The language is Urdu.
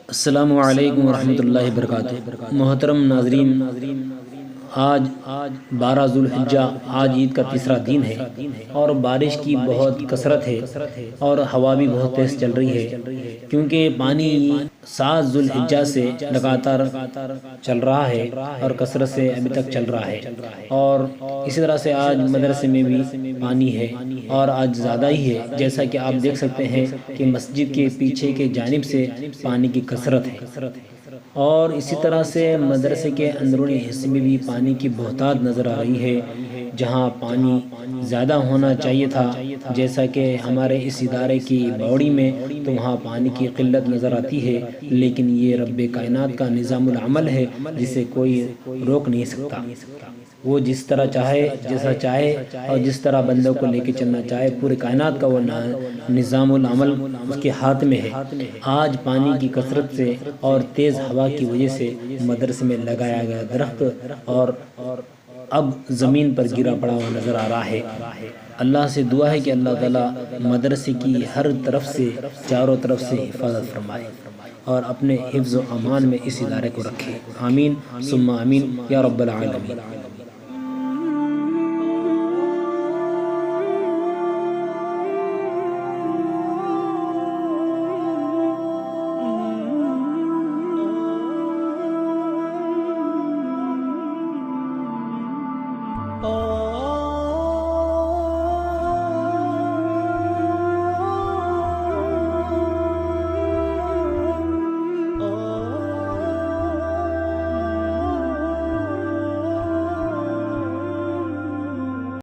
السلام علیکم ورحمۃ اللہ وبرکاتہ۔ محترم ناظرین، آج 12 ذوالحجہ، آج عید کا تیسرا دن ہے اور بارش کی بہت کثرت ہے اور ہوا بھی بہت تیز چل رہی ہے، کیونکہ پانی 7 ذوالحجہ سے لگاتار چل رہا ہے اور کثرت سے ابھی تک چل رہا ہے، اور اسی طرح سے آج مدرسے میں بھی پانی ہے اور آج زیادہ ہی ہے، جیسا کہ آپ دیکھ سکتے ہیں کہ مسجد کے پیچھے کے جانب سے پانی کی کثرت ہے، اور اسی طرح سے مدرسے کے اندرونی حصے میں بھی پانی کی بہتات نظر آ رہی ہے، جہاں پانی زیادہ ہونا چاہیے تھا، جیسا کہ ہمارے اس ادارے کی باوڑی میں تو وہاں پانی کی قلت نظر آتی ہے، لیکن یہ رب کائنات کا نظام العمل ہے جسے کوئی روک نہیں سکتا۔ وہ جس طرح چاہے، جیسا چاہے اور جس طرح بندوں کو لے کے چلنا چاہے، پورے کائنات کا وہ نظام العمل اس کے ہاتھ میں ہے۔ آج پانی کی کثرت سے اور تیز ہوا کی وجہ سے مدرسے میں لگایا گیا درخت اور اب زمین پر گرا پڑا ہوا نظر آ رہا ہے۔ اللہ سے دعا ہے کہ اللہ تعالیٰ مدرسے کی ہر طرف سے، چاروں طرف سے حفاظت فرمائے اور اپنے حفظ و امان میں اس ادارے کو رکھے۔ آمین ثم آمین یا رب العالمین۔